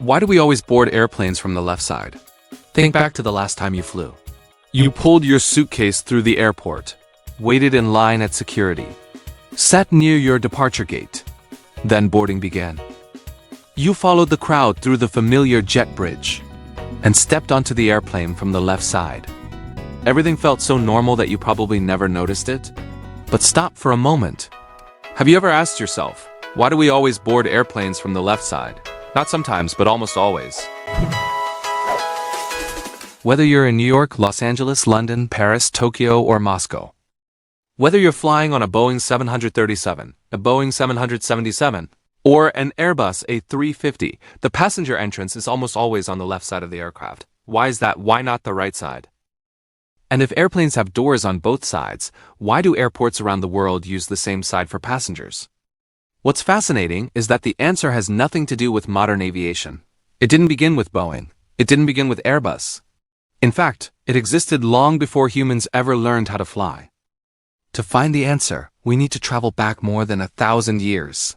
Why do we always board airplanes from the left side? Think back to the last time you flew. You pulled your suitcase through the airport, waited in line at security, sat near your departure gate. Then boarding began. You followed the crowd through the familiar jet bridge and stepped onto the airplane from the left side. Everything felt so normal that you probably never noticed it. But stop for a moment. Have you ever asked yourself, why do we always board airplanes from the left side? Not sometimes, but almost always. Whether you're in New York, Los Angeles, London, Paris, Tokyo, or Moscow. Whether you're flying on a Boeing 737, a Boeing 777, or an Airbus A350, the passenger entrance is almost always on the left side of the aircraft. Why is that? Why not the right side? And if airplanes have doors on both sides, why do airports around the world use the same side for passengers? What's fascinating is that the answer has nothing to do with modern aviation. It didn't begin with Boeing. It didn't begin with Airbus. In fact, it existed long before humans ever learned how to fly. To find the answer, we need to travel back more than 1,000 years.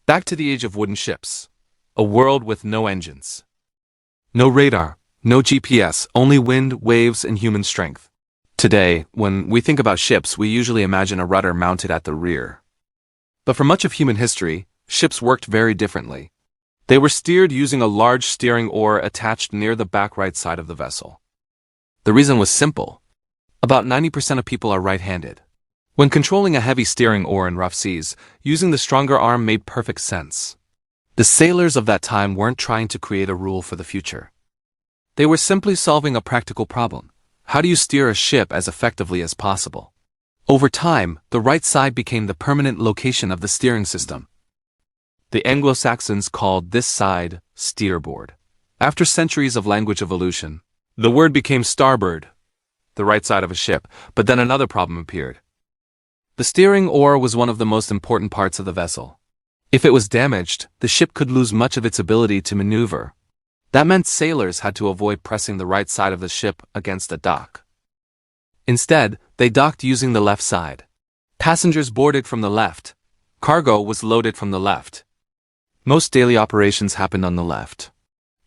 Back to the age of wooden ships. A world with no engines. No radar, no GPS, only wind, waves, and human strength. Today, when we think about ships, we usually imagine a rudder mounted at the rear. But for much of human history, ships worked very differently. They were steered using a large steering oar attached near the back right side of the vessel. The reason was simple. About 90% of people are right-handed. When controlling a heavy steering oar in rough seas, using the stronger arm made perfect sense. The sailors of that time weren't trying to create a rule for the future. They were simply solving a practical problem. How do you steer a ship as effectively as possible? Over time, the right side became the permanent location of the steering system. The Anglo-Saxons called this side steerboard. After centuries of language evolution, the word became starboard, the right side of a ship, but then another problem appeared. The steering oar was one of the most important parts of the vessel. If it was damaged, the ship could lose much of its ability to maneuver. That meant sailors had to avoid pressing the right side of the ship against a dock. Instead, they docked using the left side. Passengers boarded from the left. Cargo was loaded from the left. Most daily operations happened on the left.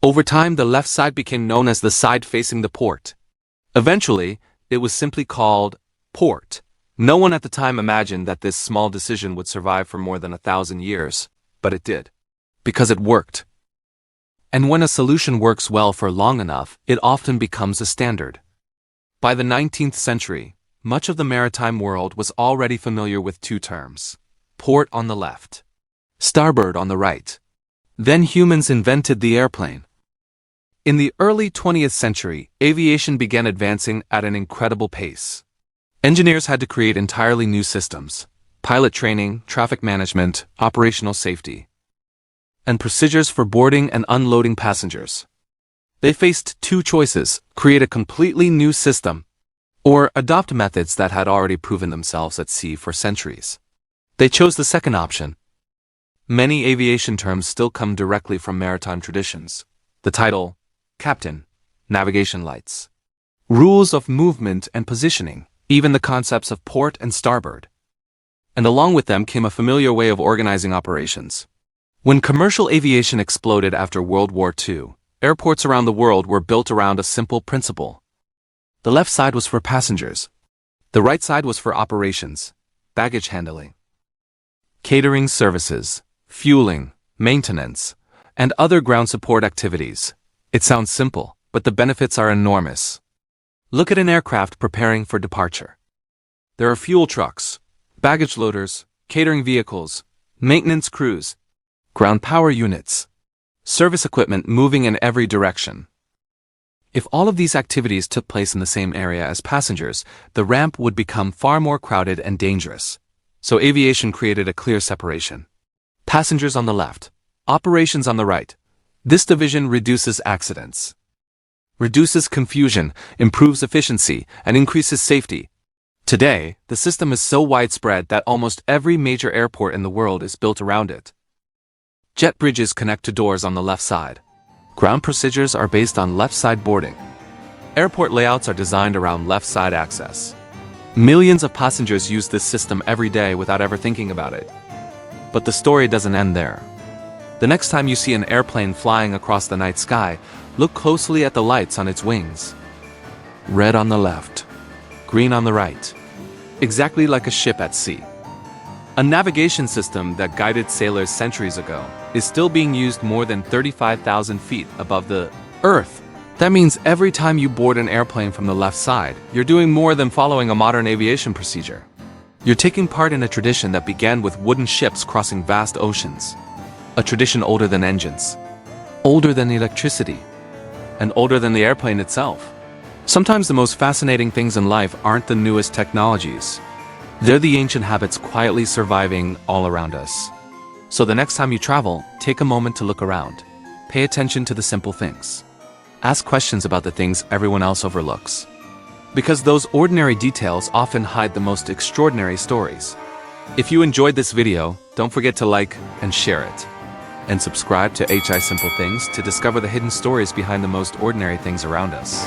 Over time, the left side became known as the side facing the port. Eventually, it was simply called port. No one at the time imagined that this small decision would survive for more than 1,000 years, but it did. Because it worked. And when a solution works well for long enough, it often becomes a standard. By the 19th century, much of the maritime world was already familiar with two terms: port on the left, starboard on the right. Then humans invented the airplane. In the early 20th century, aviation began advancing at an incredible pace. Engineers had to create entirely new systems: pilot training, traffic management, operational safety, and procedures for boarding and unloading passengers. They faced two choices: create a completely new system, or adopt methods that had already proven themselves at sea for centuries. They chose the second option. Many aviation terms still come directly from maritime traditions. The title, captain, navigation lights, rules of movement and positioning, even the concepts of port and starboard. And along with them came a familiar way of organizing operations. When commercial aviation exploded after World War II, airports around the world were built around a simple principle. The left side was for passengers. The right side was for operations, baggage handling, catering services, fueling, maintenance, and other ground support activities. It sounds simple, but the benefits are enormous. Look at an aircraft preparing for departure. There are fuel trucks, baggage loaders, catering vehicles, maintenance crews, ground power units, service equipment moving in every direction. If all of these activities took place in the same area as passengers, the ramp would become far more crowded and dangerous. So aviation created a clear separation. Passengers on the left, operations on the right. This division reduces accidents, reduces confusion, improves efficiency, and increases safety. Today, the system is so widespread that almost every major airport in the world is built around it. Jet bridges connect to doors on the left side. Ground procedures are based on left-side boarding. Airport layouts are designed around left-side access. Millions of passengers use this system every day without ever thinking about it. But the story doesn't end there. The next time you see an airplane flying across the night sky, look closely at the lights on its wings. Red on the left, green on the right. Exactly like a ship at sea. A navigation system that guided sailors centuries ago is still being used more than 35,000 feet above the Earth. That means every time you board an airplane from the left side, you're doing more than following a modern aviation procedure. You're taking part in a tradition that began with wooden ships crossing vast oceans. A tradition older than engines, older than electricity, and older than the airplane itself. Sometimes the most fascinating things in life aren't the newest technologies. They're the ancient habits quietly surviving all around us. So the next time you travel, take a moment to look around. Pay attention to the simple things. Ask questions about the things everyone else overlooks. Because those ordinary details often hide the most extraordinary stories. If you enjoyed this video, don't forget to like and share it. And subscribe to HISimpleThings to discover the hidden stories behind the most ordinary things around us.